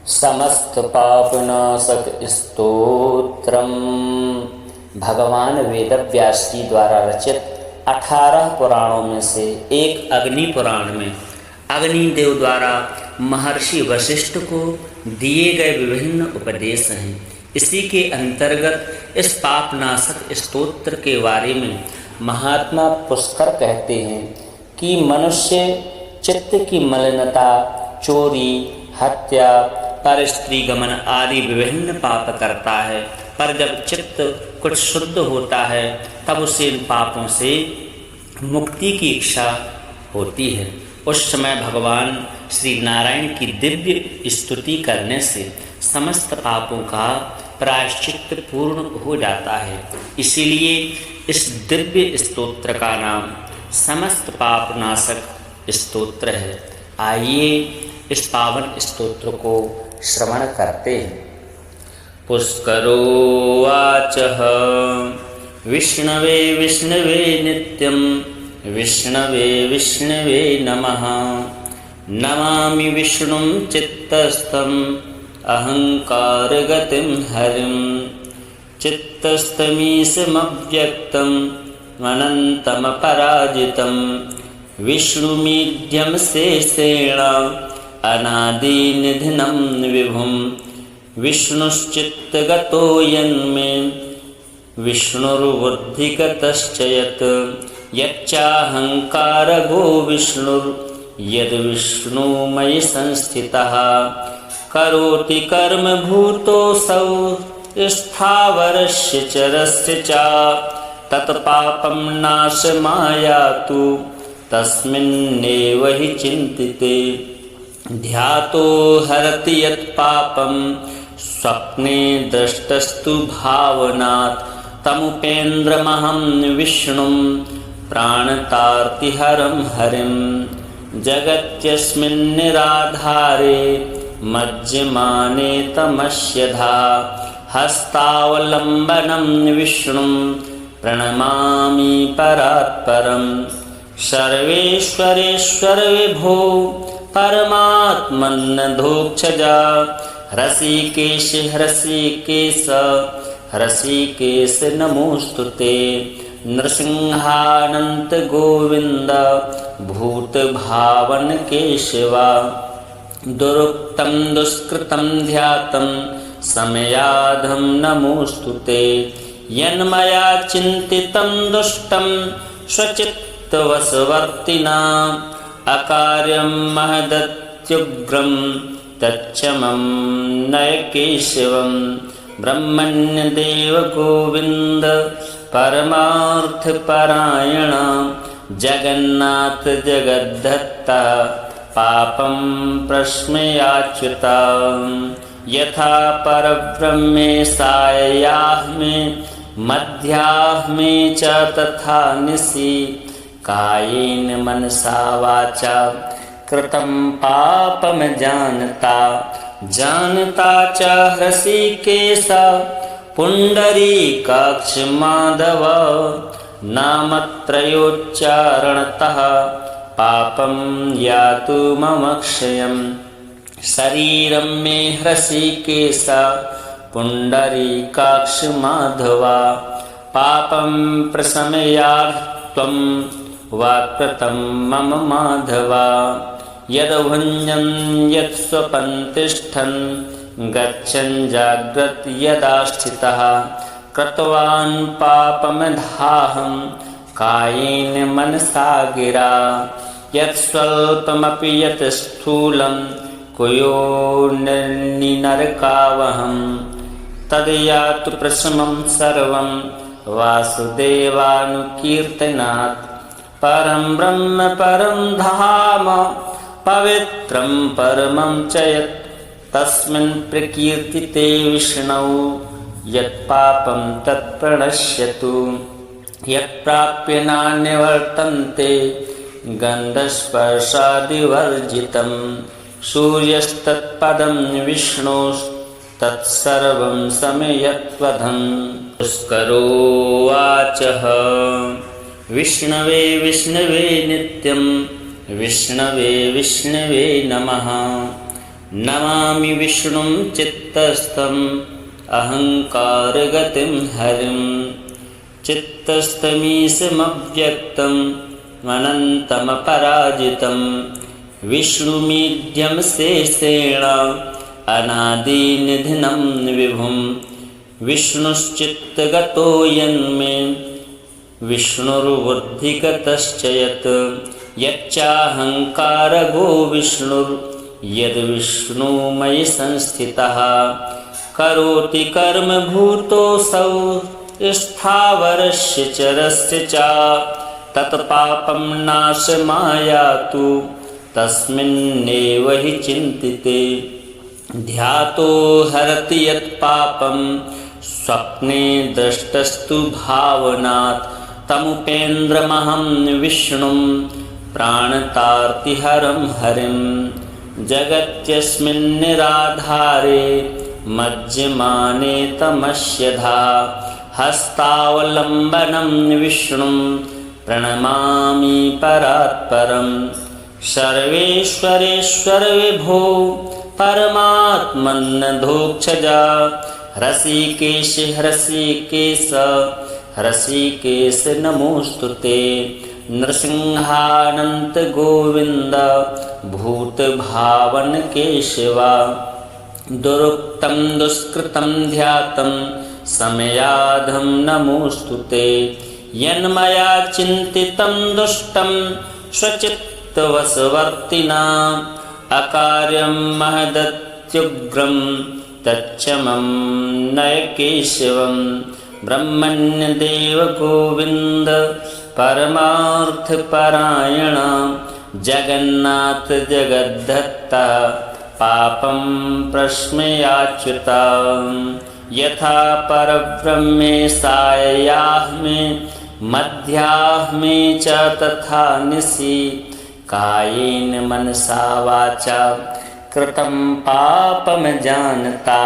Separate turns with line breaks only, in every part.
समस्त पापनाशक स्तोत्रम। भगवान वेदव्यास जी द्वारा रचित 18 पुराणों में से एक अग्नि पुराण में अग्निदेव द्वारा महर्षि वशिष्ठ को दिए गए विभिन्न उपदेश हैं। इसी के अंतर्गत इस पापनाशक स्तोत्र के बारे में महात्मा पुष्कर कहते हैं कि मनुष्य चित्त की मलिनता, चोरी, हत्या, परस्त्री गमन आदि विभिन्न पाप करता है, पर जब चित्त कुछ शुद्ध होता है तब उसे इन पापों से मुक्ति की इच्छा होती है। उस समय भगवान श्री नारायण की दिव्य स्तुति करने से समस्त पापों का प्रायश्चित पूर्ण हो जाता है। इसीलिए इस दिव्य स्तोत्र का नाम समस्त पाप नाशक स्तोत्र है। आइए इस पावन स्तोत्र को श्रवण करते हैं। पुष्करो वाचः विष्णवे विष्णवे नित्यं विष्णवे विष्णवे नमः। नमामि विष्णुं चित्तस्थम् अहंकारगतिं हरिं। चित्तस्थमीशमव्यक्तम् अनन्तमपराजितं विष्णुमीड्यं शेषेण अनादिनिधनं विभुं। विष्णुश्चित्तगतो यन्मे विष्णुर्बुद्धिगतश्च यत् यच्चाहंकारगो विष्णुर्यद्विष्णुमयि संस्थितः। करोति कर्म भूतोऽसौ स्थावरस्य चरस्य च तत्पापं नाशमायातु तस्मिन्नेव हि चिन्तिते। ध्यातो हरति यत्पापं स्वप्ने दृष्टस्तु भावनात् तमुपेन्द्रमहं विष्णुं प्राणतार्तिहरं हरिं। जगत्यस्मिन् निराधारे मज्जमाने तमस्यधा हस्तावलम्बनं विष्णुं प्रणमामि परात्परम्। सर्वेश्वरेश्वर विभो परमात्मन्नधोक्षजा हृषीकेश हृषीकेश हृषीकेश नमोस्तुते। नृसिंहानन्त गोविन्द भूतभावन केशवा। दुरुक्तं दुष्कृतं ध्यातं समयाधं नमोस्तुते। यन्मया चिन्तितं दुष्टं स्वचित्तवशवर्तिना अकार्यं महदत्युग्रं तच्चमं नय केशवं। ब्रह्मण्यदेव गोविन्द परमार्थपरायण जगन्नाथ जगद्धत्ता पापं प्रश्मयाच्युता। यथा परब्रह्मे सायाह्मे मध्याह्मे च तथा निशि कायेन मनसा वाचा कृतं पापं जानता जानता च हृषीकेश पुण्डरीकाक्ष माधव। नामत्रयोच्चारणतः पापं यातु मम क्षयम्। शरीरं मे हृषीकेश पुण्डरीकाक्ष माधवा। पापं प्रशमयात् त्वं वाक्कृतं मम माधवा। यद्भुञ्जन् यत् स्वपन् तिष्ठन् गच्छन् जाग्रत् यदा स्थितः कृतवान् पापमधाहं कायेन मनसा गिरा। यत् स्वल्पमपि यत् स्थूलं कुयोनिनरकावहं तद्यातु प्रशमं सर्वं वासुदेवानुकीर्तनात्। परं ब्रह्म परं धाम पवित्रं परमं च यत् तस्मिन् प्रकीर्तिते विष्णौ। यत्पापं तत्प्रणश्यतु यत्प्राप्य नान्यवर्तन्ते गन्धस्पर्शादिवर्जितं। सूर्यस्तत्पदं विष्णोस्तत्सर्वं समयत्वधम्। पुष्करो वाचः विष्णवे विष्णवे नित्यं विष्णवे विष्णवे नमः। नमामि विष्णुं चित्तस्थम् अहङ्कारगतिं हरिं चित्तस्थमीशमव्यक्तम् अनन्तमपराजितं विष्णुमीड्यं शेषेण अनादिनिधिनं विभुं विष्णुश्चित्तगतो यन्मे विष्णुर्बुद्धिगतश्च यत् यच्चाहङ्कारगो विष्णुर्यद्विष्णुमयि संस्थितः करोति कर्म भूतोऽसौ स्थावरस्य चरस्य च तत्पापं नाशमायातु तस्मिन्नेव हि चिन्तिते ध्यातो हरति यत्पापं स्वप्ने दृष्टस्तु भावनात् तमुपेन्द्रमहं विष्णुं प्राणतार्तिहरं हरिं जगत्यस्मिन् निराधारे मज्जमाने तमस्यधा हस्तावलम्बनं विष्णुं प्रणमामि परात्परं सर्वेश्वरेश्वर विभो परमात्मन्नधोक्षजा ऋषिकेश ऋषिकेश ऋषिकेश नमोस्तुते नृसिंहानन्त गोविन्द भूतभावन केशवा दुरुक्तं दुष्कृतं ध्यातं समयाधं नमोस्तुते यन्मया चिन्तितं दुष्टं स्वचित्तवशवर्तिना अकार्यं महदत्युग्रं तच्चमं नय केशवं ब्रह्मण्यदेव गोविन्द परमार्थपरायण जगन्नाथ जगद्धत्ता पापं प्रश्मयाच्युता यथा परब्रह्मे सायाह्मे मध्याह्मे च तथा निशि कायेन मनसा वाचा कृतं पापं जानता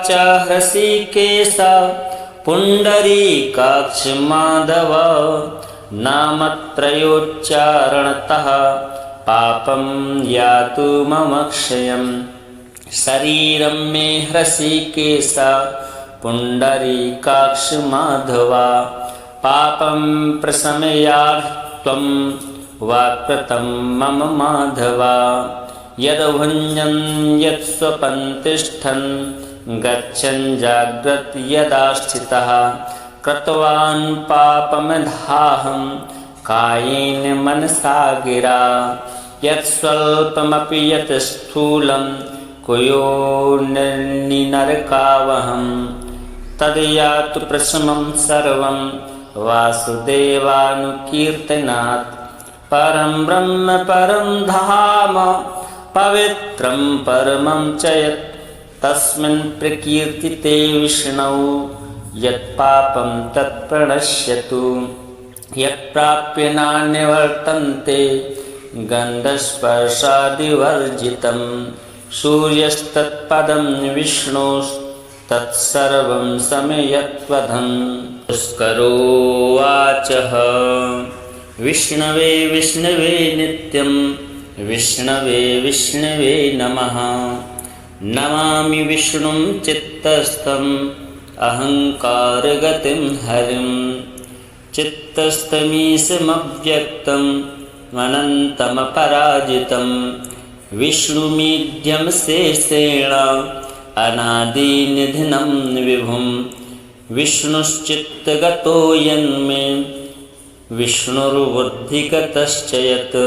च ऋषिकेश पुण्डरीकाक्ष माधव नामत्रयोच्चारणतः पापं यातु मम क्षयं शरीरं मे ऋषिकेश पुण्डरीकाक्ष माधव पापं प्रशमयात् त्वं वाक्कृतं मम माधव यद्भुञ्जन् यत्स्वपन् तिष्ठन् गच्छन् जाग्रत् यदा स्थितः कृतवान् पापमधाहं कायेन मनसा गिरा यत्स्वल्पमपि यत् स्थूलं कुयोनिनरकावहं तद्यातु प्रशमं सर्वं वासुदेवानुकीर्तनात् परं ब्रह्म परं धाम पवित्रं परमं च यत् तस्मिन् प्रकीर्तिते विष्णौ यत्पापं तत्प्रणश्यतु यत्प्राप्य नान्यवर्तन्ते गन्धस्पर्शादिवर्जितं सूर्यस्तत्पदं विष्णोस्तत्सर्वं समयत्वधं पुष्करोवाचः विष्णवे विष्णवे नित्यं विष्णवे विष्णवे नमः नमामि विष्णुं चित्तस्थम् अहङ्कारगतिं हरिं चित्तस्थमीशमव्यक्तम् अनन्तमपराजितं विष्णुमीड्यं शेषेण अनादिनिधिनं विभुं विष्णुश्चित्तगतो यन्मे विष्णुर्बुद्धिगतश्च यत्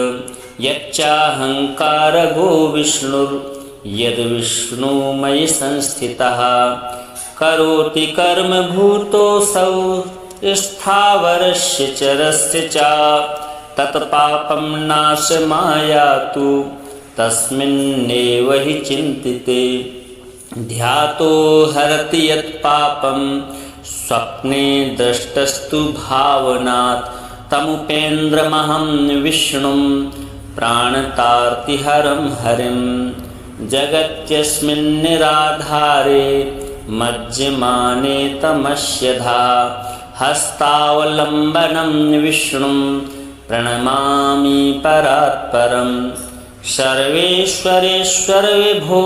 यच्चाहङ्कारगो विष्णुर्यद्विष्णुमयि संस्थितः करोति कर्म भूतोऽसौ स्थावरस्य चरस्य च तत्पापं नाशमायातु तस्मिन्नेव हि चिन्तिते ध्यातो हरति यत्पापं स्वप्ने दृष्टस्तु भावनात् तमुपेन्द्रमहं विष्णुं प्राणतार्तिहरं हरिं जगत्यस्मिन् निराधारे मज्जमाने तमस्यधा हस्तावलम्बनं विष्णुं प्रणमामि परात्परं सर्वेश्वरेश्वर विभो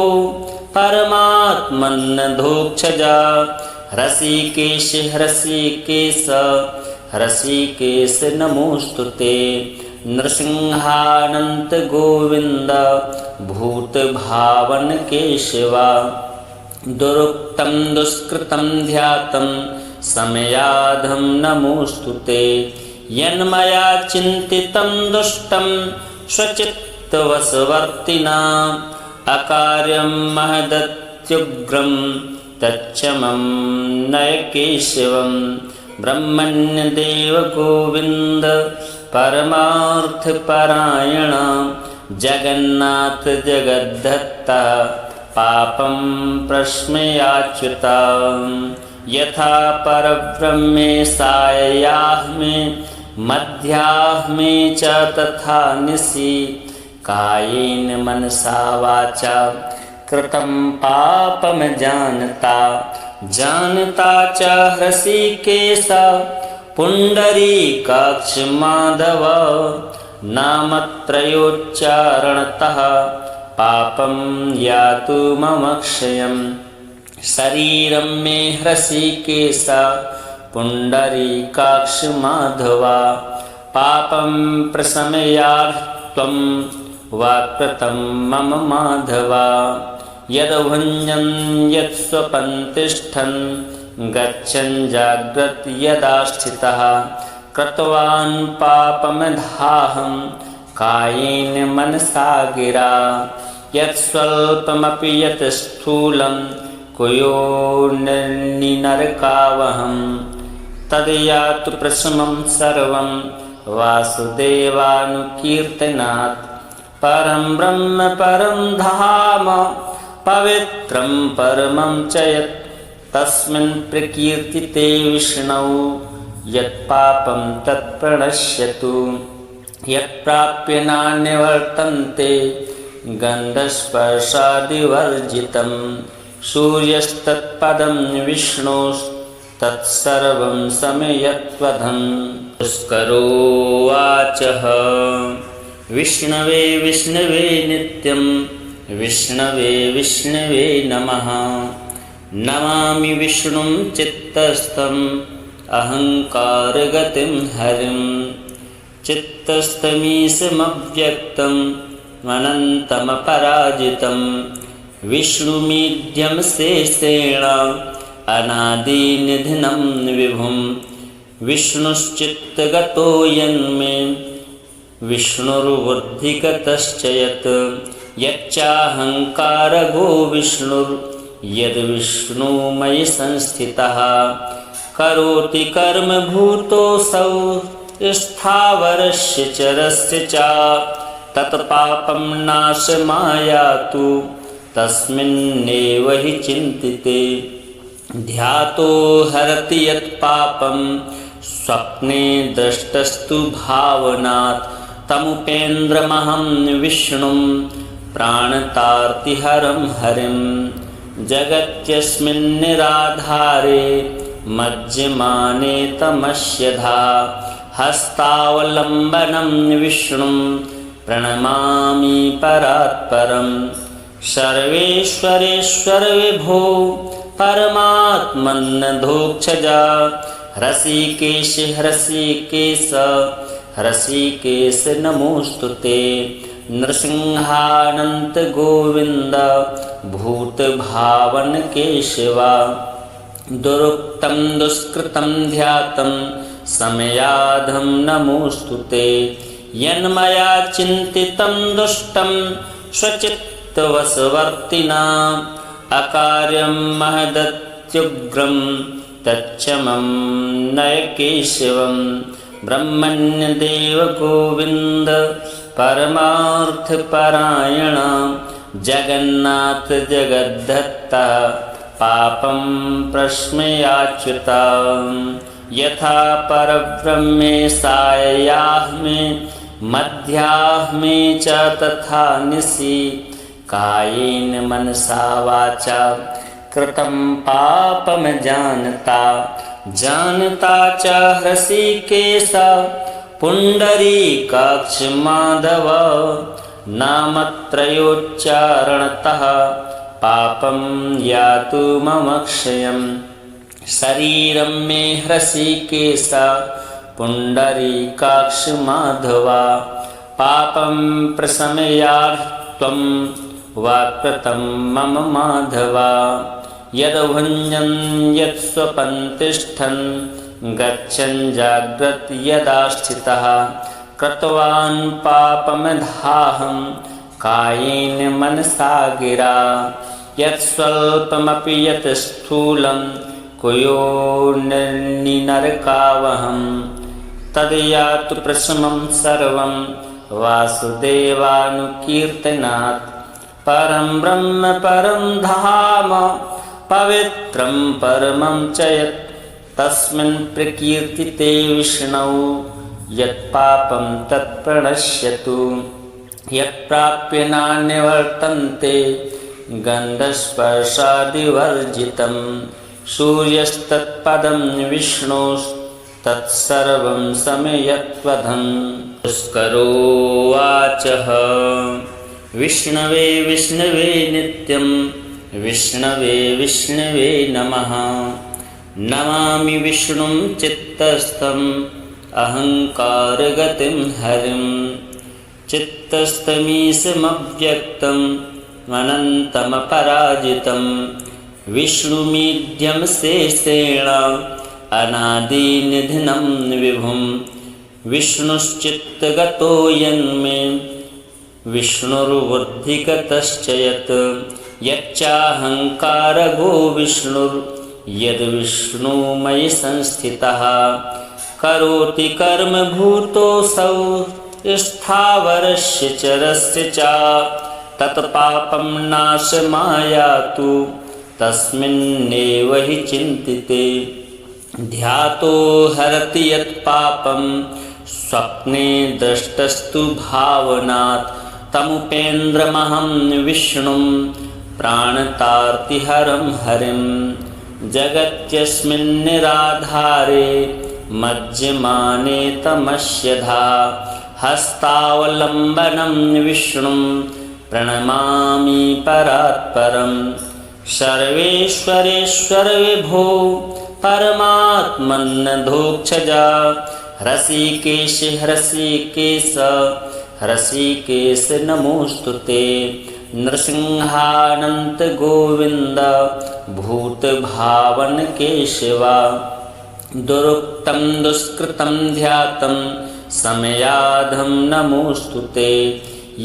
परमात्मन्नधोक्षजा हृषीकेश हृषीकेश हृषीकेश नमोस्तुते नृसिंहानंत गोविंद भूत भावन केशवा दुरुक्तं दुष्कृतं ध्यातं समयाधं नमोस्तुते यन्मया चिन्तितं दुष्टं स्वचित्तवशवर्तिना अकार्यं महदत्युग्रं तच्चमं नय केशवं ब्रह्मण्यदेव गोविन्द परमार्थपरायण जगन्नाथ जगद्धत्ता पापं प्रश्मयाच्युता यथा परब्रह्मे सायाह्मे मध्याह्मे च तथा निशि कायेन मनसा वाचा कृतं पापं जानता जानता च हृषीकेश पुण्डरीकाक्ष माधव नामत्रयोच्चारणतः पापं यातु ममक्षयम् शरीरं मे हृषीकेश पुण्डरीकाक्ष माधवा पापं प्रशमयात्वं वाक्कृतं मम माधवा यद्भुञ्जन् यत्स्वपन् तिष्ठन् गच्छन् जाग्रत् यदा स्थितः कृतवान् पापमधाहं कायेन मनसा गिरा यत् स्वल्पमपि यत् स्थूलं कुयोनिनरकावहं तद्यातु प्रशमं सर्वं वासुदेवानुकीर्तनात् परं ब्रह्म परं धाम पवित्रं परमं च यत् तस्मिन् प्रकीर्तिते विष्णौ यत्पापं तत्प्रणश्यतु यत्प्राप्य नान्यवर्तन्ते गन्धस्पर्शादिवर्जितं सूर्यस्तत्पदं विष्णोस्तत्सर्वं समयत्वधं पुष्करोवाचः विष्णवे विष्णवे नित्यं विष्णवे विष्णवे नमः नमामि विष्णुं चित्तस्थम् अहंकारगतिं हरिं चित्तस्थमीशमव्यक्तम् अनन्तमपराजितं विष्णुमीड्यं शेषेण अनादिनिधनं विभुं विष्णुश्चित्तगतो यन्मे विष्णुर्बुद्धिगतश्च यत् यच्चाहंकारगो विष्णुर्यद्विष्णुमयि संस्थितः करोति कर्म भूतोऽसौ स्थावरस्य चरस्य च तत्पापं नाशमायातु तस्मिन्नेव हि चिन्तिते ध्यातो हरति यत्पापं स्वप्ने दृष्टस्तु भावनात् तमुपेन्द्रमहं विष्णुं प्राणतार्तिहरं हरिं जगत्यस्मिन् निराधारे मज्जमाने तमस्यधा हस्तावलम्बनं विष्णुं प्रणमामि परात्परं सर्वेश्वरेश्वर विभो परमात्मन्नधोक्षजा हृषीकेश हृषीकेश हृषीकेश नमोस्तुते नृसिंहानंत गोविंद भूत भावन केशवा दुरुक्तं दुष्कृतं ध्यातं समयाधं नमोस्तुते यन्मया चिन्तितं दुष्टं स्वचित्तवशवर्तिना अकार्यं महदत्युग्रं तच्चमं नय केशवं ब्रह्मण्यदेव गोविन्द परमार्थपरायण जगन्नाथ जगद्धत्ता पापं प्रश्मयाच्युता यथा परब्रह्मे सायाह्मे मध्याह्मे च तथा निशि कायेन मनसा वाचा कृतं पापं जानता जानता च हृषीकेश पुण्डरीकाक्ष माधव नामत्रयोच्चारणतः पापं यातु ममक्षयम् शरीरं मे हृषीकेश पुण्डरीकाक्ष माधवा पापं प्रशमयात्वं वाक्कृतं मम माधवा यद्भुञ्जन् यत्स्वपन् तिष्ठन् गच्छन् जाग्रत् यदा स्थितः कृतवान् पापमधाहं कायेन मनसा गिरा यत्स्वल्पमपि यत् स्थूलं कुयोनिनरकावहं तद्यातु प्रशमं सर्वं वासुदेवानुकीर्तनात् परं ब्रह्म परं धाम पवित्रं परमं च यत् तस्मिन् प्रकीर्तिते विष्णौ यत्पापं तत्प्रणश्यतु यत्प्राप्य नान्यवर्तन्ते गन्धस्पर्शादिवर्जितं सूर्यस्तत्पदं विष्णोस्तत्सर्वं समयत्वधम् पुष्करोवाचः विष्णवे विष्णवे नित्यं विष्णवे विष्णवे नमः नमामि विष्णुं चित्तस्थम् अहङ्कारगतिं हरिं चित्तस्थमीशमव्यक्तम् अनन्तमपराजितं विष्णुमीड्यं शेषेण अनादिनिधनं विभुं विष्णुश्चित्तगतो यन्मे विष्णुर्बुद्धिगतश्च यत् यच्चाहङ्कारगो विष्णुर्यद्विष्णुमयि संस्थितः करोति कर्म भूतोऽसौ स्थावरस्य चरस्य च तत्पापं नाशमायातु तस्मिन्नेव हि चिन्तिते ध्यातो हरति यत्पापं स्वप्ने दृष्टस्तु भावनात् तमुपेन्द्रमहं विष्णुं प्राणतार्तिहरं हरिं जगत्यस्मिन्निराधारे मज्जमाने तमस्यधा हस्तावलम्बनं विष्णुं प्रणमामि परात्परं सर्वेश्वरेश्वर विभो परमात्मन्नधोक्षजा हृषीकेश हृषीकेश हृषीकेश नमोस्तुते नृसिंहानन्त गोविन्द भूतभावन केशवा दुरुक्तं दुष्कृतं ध्यातं समयाधं नमोस्तुते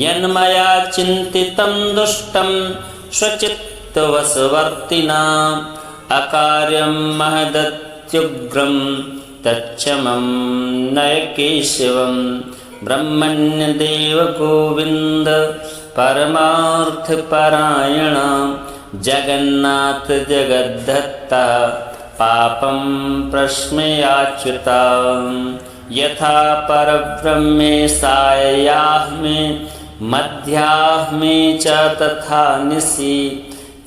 यन्मया चिन्तितं दुष्टं स्वचित्तवशवर्तिना अकार्यं महदत्युग्रं तच्चमं नय केशवं ब्रह्मण्यदेव गोविन्द परमार्थपरायण जगन्नाथ जगद्धत्ता पापं प्रश्मयाच्युता यथा परब्रह्मे सायाह्मे मध्याह्मे च तथा निशि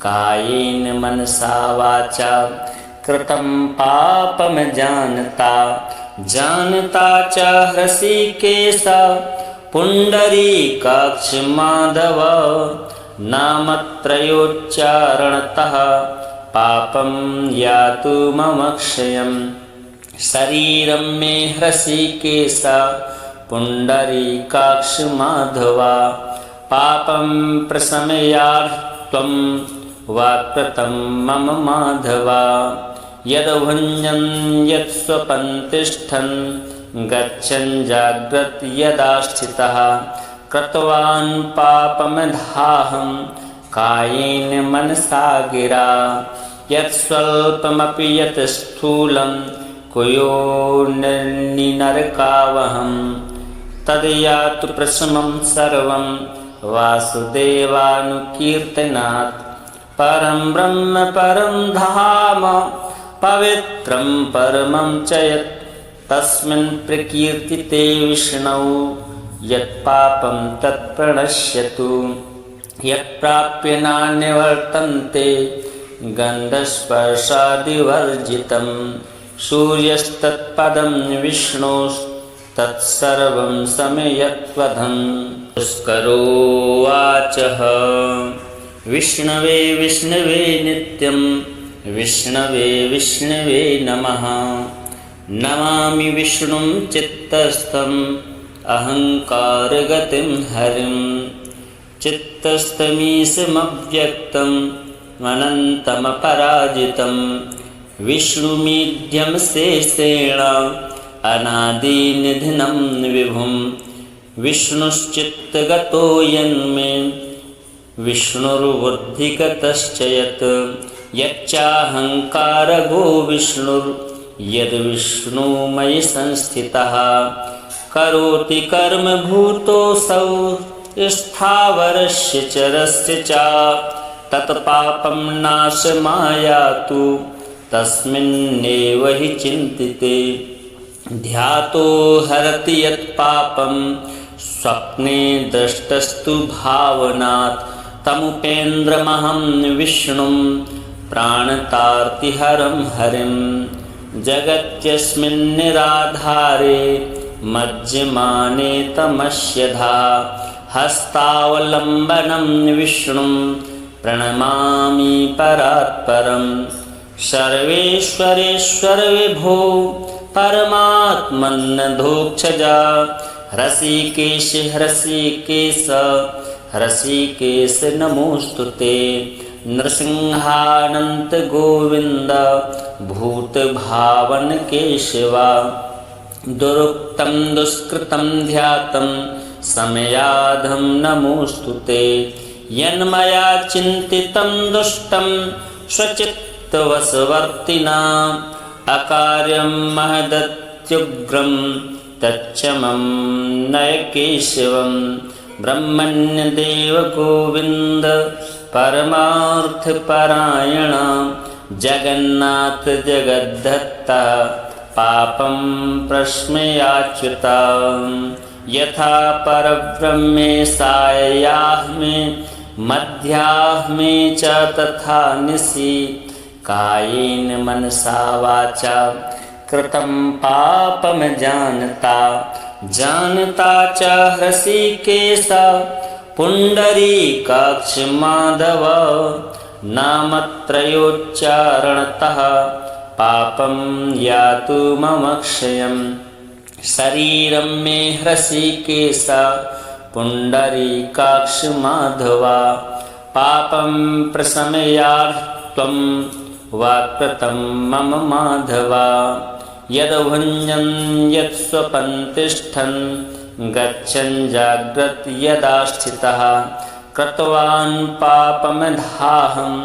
कायेन मनसा वाचा कृतं पापं जानता जानता च हृषीकेश पुण्डरीकाक्ष माधव नामत्रयोच्चारणतः पापं यातु ममक्षयम् शरीरं मे हृषीकेश पुण्डरीकाक्ष माधवा पापं प्रशमयात्वं वाक्कृतं मम माधवा यद्भुञ्जन् यत्स्वपन् तिष्ठन् गच्छन् जाग्रत् यदा स्थितः कृतवान् पापमधाहं कायेन मनसा गिरा यत्स्वल्पमपि यत् स्थूलं कुयोनिनरकावहं तद्यातु प्रशमं सर्वं वासुदेवानुकीर्तनात् परं ब्रह्म परं धाम पवित्रं परमं च यत् तस्मिन् प्रकीर्तिते विष्णौ यत्पापं तत्प्रणश्यतु यत्प्राप्य नान्यवर्तन्ते गन्धस्पर्शादिवर्जितं सूर्यस्तत्पदं तत्सर्वं समयत्वधं। पुष्करोवाचः विष्णवे विष्णवे नित्यं विष्णवे विष्णवे नमः। नमामि विष्णुं चित्तस्थम् अहङ्कारगतिं हरिं। चित्तस्थमीशमव्यक्तम् अनन्तमपराजितं। विष्णुमीड्यं शेषेण अनादिनिधनं विभुं। विष्णुश्चित्तगतो यन्मे विष्णुर्बुद्धिगतश्च यत्। यच्चाहङ्कारगो विष्णुर्यद्विष्णुमयि संस्थितः। करोति कर्म भूतोऽसौ स्थावरस्य चरस्य च। तत्पापं नाशमायातु तस्मिन्नेव हि चिन्तिते। ध्यातो हरति यत्पापं स्वप्ने दृष्टस्तु भावनात्। तमुपेन्द्रमहं विष्णुं प्राणतार्तिहरं हरिं। जगत्यस्मिन् निराधारे मज्जमाने तमस्यधा। हस्तावलम्बनं विष्णुं प्रणमामि परात्परम्। सर्वेश्वरेश्वर विभो परमात्मन्नधोक्षजा। हृषीकेश हृषीकेश हृषीकेश नमोस्तुते। नृसिंहानन्त गोविन्द भूतभावन केशवा। दुरुक्तं दुष्कृतं ध्यातं समयाधं नमोस्तुते। यन्मया चिन्तितं दुष्टं स्वचित्तवशवर्तिना। अकार्यं महदत्युग्रं तच्चमं नय केशवं। ब्रह्मण्यदेव गोविन्द परमार्थपरायण। जगन्नाथ जगद्धत्ता पापं प्रश्मयाच्युता। यथा परब्रह्मे सायाह्मे मध्याह्मे च तथा निशि। कायेन मनसा वाचा कृतं पापं जानता। जानता च हृषीकेश पुण्डरीकाक्ष माधव। नामत्रयोच्चारणतः पापं यातु मम क्षयम्। शरीरं मे हृषीकेश पुण्डरीकाक्ष माधवा। पापं प्रशमयात्वं वाक्कृतं मम माधवा। यद्भुञ्जन् यत्स्वपन् तिष्ठन् गच्छन् जाग्रत् यदा स्थितः। कृतवान् पापमधाहं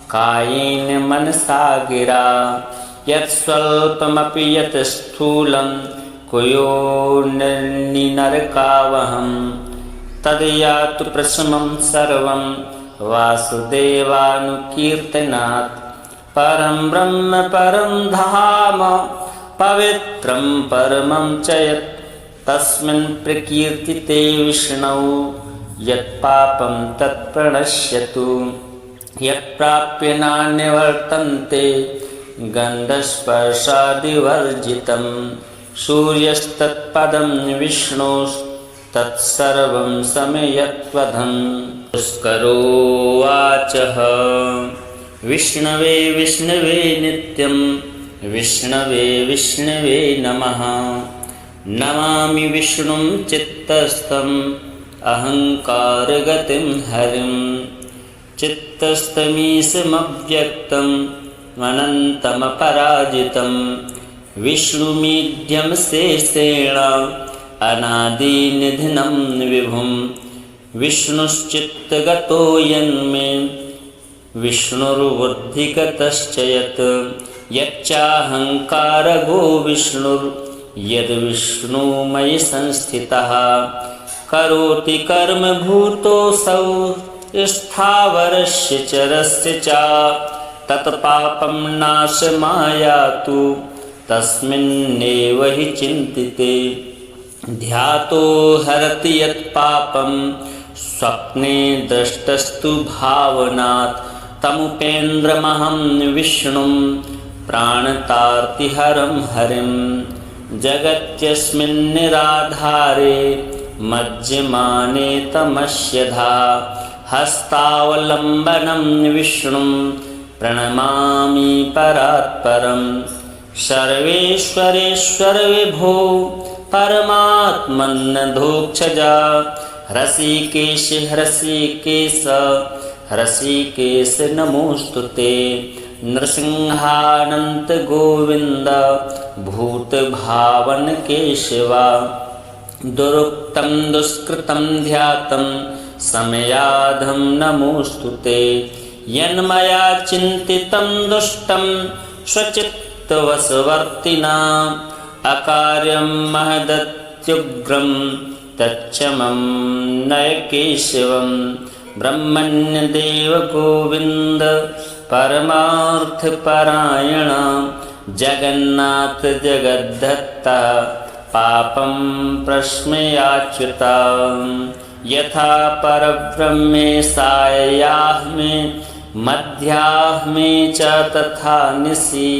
कायेन मनसा गिरा। यत्स्वल्पमपि यत् स्थूलं कुयोनिनरकावहं। तद्यातु प्रशमं सर्वं वासुदेवानुकीर्तनात्। परं ब्रह्म परं धाम पवित्रं परमं च यत्। तस्मिन् प्रकीर्तिते विष्णौ यत्पापं तत्प्रणश्यतु। यत्प्राप्य नान्यवर्तन्ते गन्धस्पर्शादिवर्जितं। सूर्यस्तत्पदं विष्णोस्तत्सर्वं समयत्वधं। पुष्करोवाचः विष्णवे विष्णवे नित्यं विष्णवे विष्णवे नमः। नमामि विष्णुं चित्तस्थम् अहङ्कारगतिं हरिं। चित्तस्थमीशमव्यक्तम् अनन्तमपराजितं। विष्णुमीड्यं शेषेण अनादिनिधनं विभुं। विष्णुश्चित्तगतो यन्मे विष्णुर्बुद्धिगतश्च यत्। यच्चाहङ्कारगो विष्णुर्यद्विष्णुमयि संस्थितः। करोति कर्म भूतोऽसौ स्थावरस्य चरस्य च। तत्पापं नाशमायातु तस्मिन्नेव हि चिन्तिते। ध्यातो हरति यत्पापं स्वप्ने दृष्टस्तु भावनात्। तमुपेन्द्रमहं विष्णुं प्राणतार्तिहरं हरिं। जगत्यस्मिन्निराधारे मज्जमाने तमस्यधा हस्तावलम्बनं विष्णुं प्रणमामि परात्परं सर्वेश्वरेश्वर विभो परमात्मन्नधोक्षजा ऋषिकेश ऋषिकेश ऋषिकेश नमोस्तुते नृसिंहानंत गोविंद भूतभावन केशवा दुरुक्तं दुष्कृतं ध्यातं समयाधं नमोस्तुते यन्मया चिन्तितं दुष्टं स्वचित्तवशवर्तिना अकार्यं महदत्युग्रं तच्चमं नय केशवं ब्रह्मण्यदेव गोविंद परमार्थपरायण जगन्नाथ जगद्धत्ता पापं प्रश्मयाच्युता यथा परब्रह्मे सायाह्मे मध्याह्मे च तथा निशि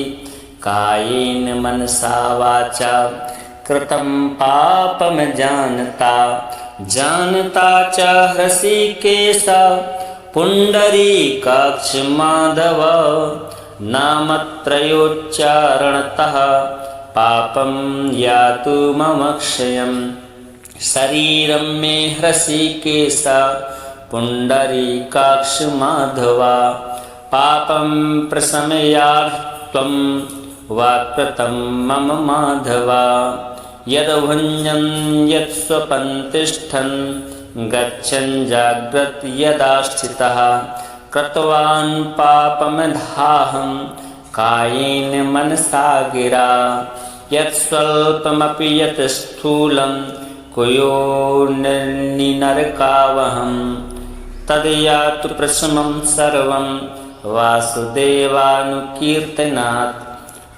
कायेन मनसा वाचा कृतं पापं जानता च ऋषिकेश पुंडरीकाक्ष माधव नामत्रयोच्चारणतः पापं यातु मम क्षयं शरीरं मे ऋषिकेश पुंडरीकाक्ष माधवा पापं प्रशमयात्वं वाक्कृतं मम माधवा यद्भुञ्जन् यत्स्वपन् तिष्ठन् गच्छन् जाग्रत् यदा स्थितः कृतवान् पापमधाहं कायेन मनसा गिरा यत्स्वल्पमपि यत् स्थूलं कुयोनिनरकावहं तद्यातु प्रशमं सर्वं वासुदेवानुकीर्तनात्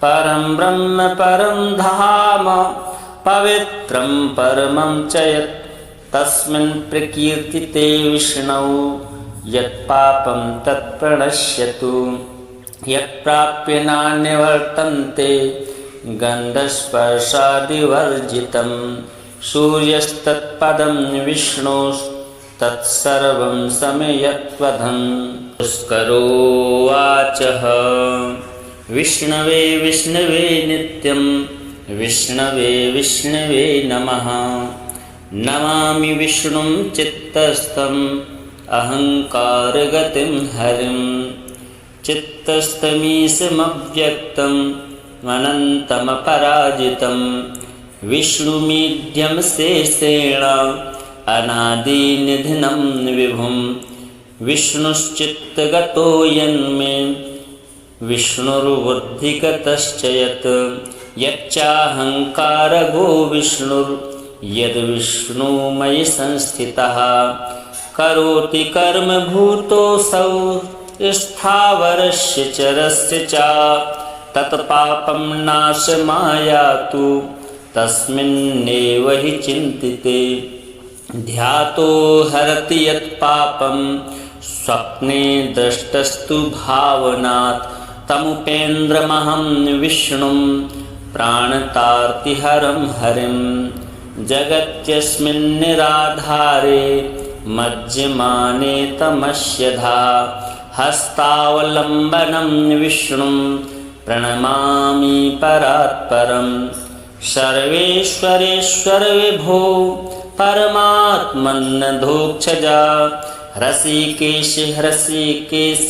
परं ब्रह्म परं धाम पवित्रं परमं च यत् तस्मिन् प्रकीर्तिते विष्णौ यत्पापं तत्प्रणश्यतु यत्प्राप्य नान्यवर्तन्ते गन्धस्पर्शादिवर्जितं सूर्यस्तत्पदं विष्णोस्तत्सर्वं समयत्वधं पुष्करोवाचः विष्णवे विष्णवे नित्यं विष्णवे विष्णवे नमः नमामि विष्णुं चित्तस्थम् अहंकारगतिं हरिं चित्तस्थमीशमव्यक्तम् अनन्तमपराजितं विष्णुमीड्यं शेषेण अनादिनिधनं विभुं विष्णुश्चित्तगतो यन्मे विष्णुर्बुद्धिगतश्च यत् यच्चाहंकारगो विष्णुर्यद्विष्णुमयि संस्थितः करोति कर्म भूतोऽसौ स्थावरस्य चरस्य च तत्पापं नाशमायातु तस्मिन्नेव हि चिन्तिते ध्यातो हरति यत्पापं स्वप्ने दृष्टस्तु भावनात् तमुपेन्द्रमहं विष्णुं प्राणतार्तिहरं हरिं जगत्यस्मिन्निराधारे मज्जमाने तमस्यधा हस्तावलम्बनं विष्णुं प्रणमामि परात्परं सर्वेश्वरेश्वर विभो परमात्मन्नधोक्षजा ऋषिकेश ऋषिकेश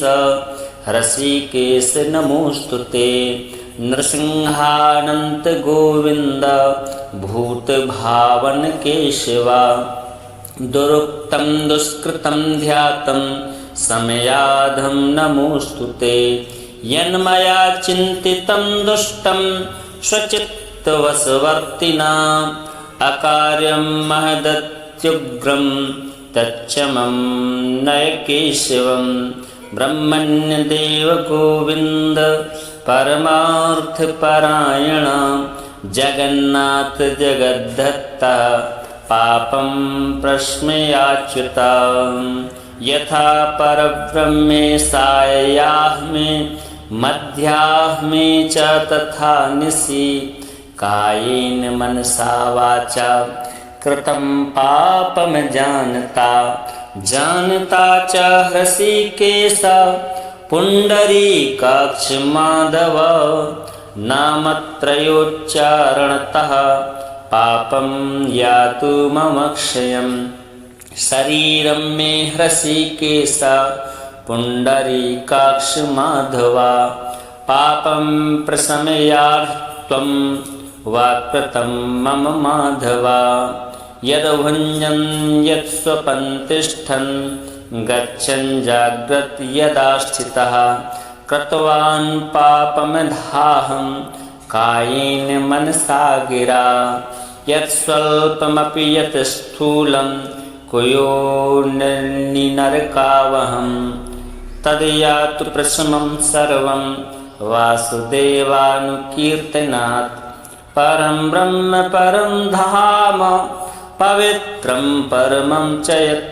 ऋषिकेश नमोस्तुते नृसिंहानंत गोविंद भूतभावन केशवा दुरुक्तं दुष्कृतं ध्यातं समयाधं नमोस्तुते यन्मया चिन्तितं दुष्टं स्वचित्तवशवर्तिना अकार्यं महदत्युग्रं तच्चमं नय केशवं ब्रह्मण्यदेव गोविंद परमार्थपरायण जगन्नाथ जगद्धत्ता पापं प्रश्मयाच्युता यथा परब्रह्मे सायाह्मे मध्याह्मे च तथा निशि कायेन मनसा वाचा कृतं पापम जानता जानता च हृषीकेश पुण्डरीकाक्ष माधव नामत्रयोच्चारणतः पापं यातु ममक्षयम् शरीरं मे हृषीकेश पुण्डरीकाक्ष माधवा पापं प्रशमयात्वं वाक्कृतं मम माधवा यद्भुञ्जन् यत्स्वपन् तिष्ठन् गच्छन् जाग्रत् यदा स्थितः कृतवान् पापमधाहं कायेन मनसा गिरा यत्स्वल्पमपि यत् स्थूलं कुयोनिनरकावहं तद्यातु प्रशमं सर्वं वासुदेवानुकीर्तनात् परं ब्रह्म परं धाम पवित्रं परमं च यत्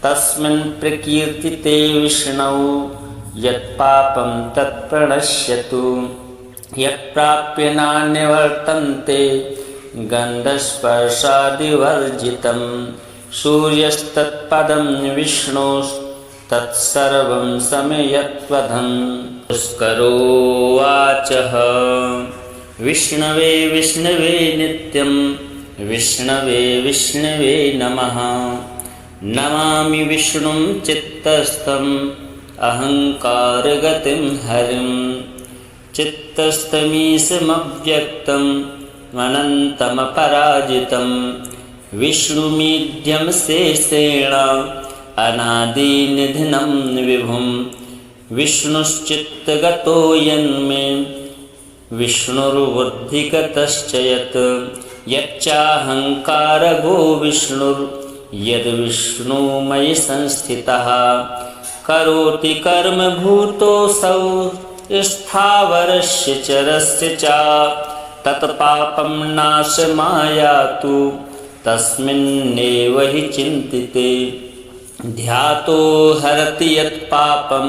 तस्मिन् प्रकीर्तिते विष्णौ यत्पापं तत्प्रणश्यतु यत्प्राप्य नान्यवर्तन्ते गन्धस्पर्शादिवर्जितं सूर्यस्तत्पदं विष्णोस्तत्सर्वं समयत्वधं पुष्करोवाचः विष्णवे विष्णवे नित्यं विष्णवे विष्णवे नमः नमामि विष्णुं चित्तस्थम् अहंकारगतिं हरिं चित्तस्थमीशमव्यक्तम् अनन्तमपराजितं विष्णुमीड्यं शेषेण अनादिनिधनं विभुं विष्णुश्चित्तगतो यन्मे विष्णुर्बुद्धिगतश्च यत् यच्चाहंकारगो विष्णुर्यद्विष्णुमयि संस्थितः करोति कर्म भूतोऽसौ स्थावरस्य चरस्य च तत्पापं नाशमायातु तस्मिन्नेव हि चिन्तिते ध्यातो हरति यत्पापं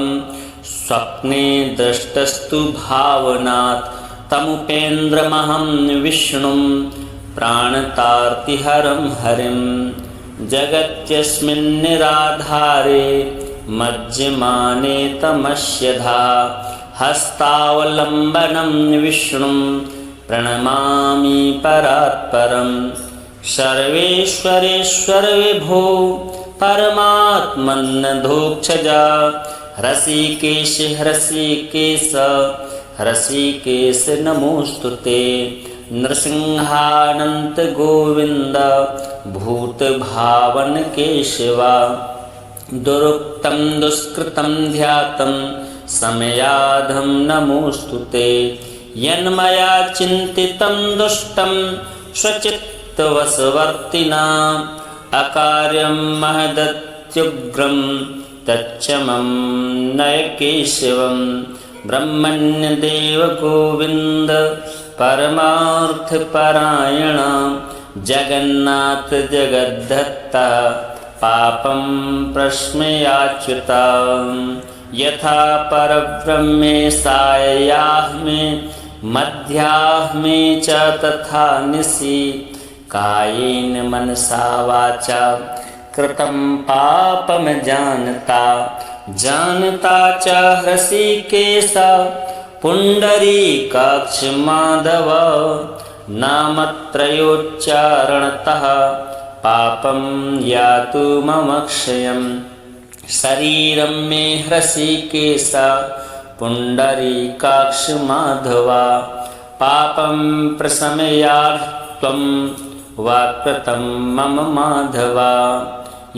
स्वप्ने दृष्टस्तु भावनात् तमुपेन्द्रमहं विष्णुं प्राणतार्तिहरं हरिं जगत्यस्मिन् निराधारे मज्जमाने तमस्यधा हस्तावलम्बनं विष्णुं प्रणमामि परात्परं सर्वेश्वरेश्वर विभो परमात्मन्नधोक्षजा हृषीकेश हृषीकेश हृषीकेश नमोस्तुते नृसिंहानन्त गोविन्द भूतभावन केशवा दुरुक्तं दुष्कृतं ध्यातं समयाधं नमोस्तुते यन्मया चिन्तितं दुष्टं स्वचित्तवशवर्तिना अकार्यं महदत्युग्रं तच्चमं नय केशवं ब्रह्मण्यदेव गोविन्द परमार्थपरायण जगन्नाथ जगद्धत्ता पापं प्रश्मयाच्युता यथा परब्रह्मे सायाह्मे मध्याह्मे च तथा निशि कायेन मनसा वाचा कृतं पापं जानता जानता च हृषीकेश पुण्डरीकाक्ष माधव नामत्रयोच्चारणतः पापं यातु ममक्षयम् शरीरं मे हृषीकेश पुण्डरीकाक्ष माधवा पापं प्रशमयात्वं वाक्कृतं मम माधवा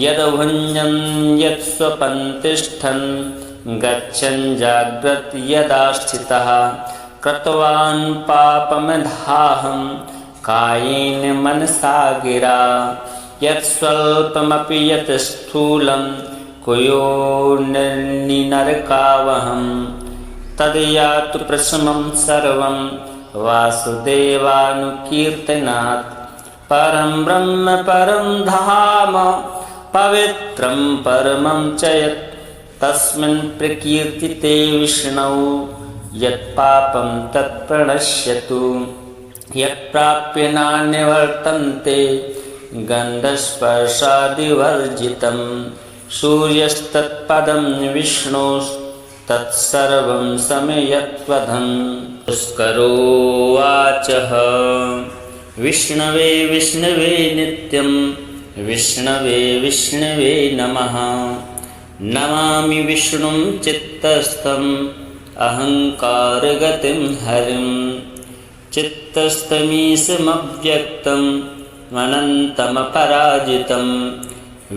यद्भुञ्जन् यत्स्वपन् तिष्ठन् गच्छन् जाग्रत् यदा स्थितः कृतवान् पापमधाहं कायेन मनसा गिरा यत्स्वल्पमपि यत् स्थूलं कुयोनिनरकावहं तद्यातु प्रशमं सर्वं वासुदेवानुकीर्तनात् परं ब्रह्म परं धाम पवित्रं परमं च यत् तस्मिन् प्रकीर्तिते विष्णौ यत्पापं तत्प्रणश्यतु यत्प्राप्य नान्यवर्तन्ते गन्धस्पर्शादिवर्जितं सूर्यस्तत्पदं विष्णोस्तत्सर्वं समयत्वधम्। पुष्करोवाचः विष्णवे विष्णवे नित्यं विष्णवे विष्णवे नमः। नमामि विष्णुं चित्तस्थम् अहङ्कारगतिं हरिं। चित्तस्थमीशमव्यक्तम् अनन्तमपराजितं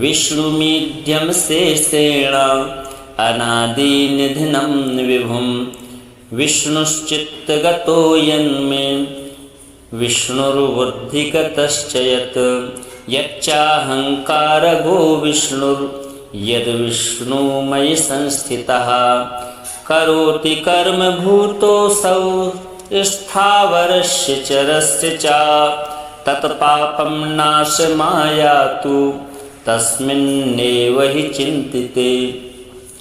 विष्णुमीड्यं शेषेण अनादिनिधनं विभुं। विष्णुश्चित्तगतो यन्मे विष्णुर्बुद्धिगतश्च यत् यच्चाहङ्कारगो विष्णुर्यद्विष्णुमयि संस्थितः। करोति कर्म भूतोऽसौ स्थावरस्य चरस्य च तत्पापं नाशमायातु तस्मिन्नेव हि चिन्तिते।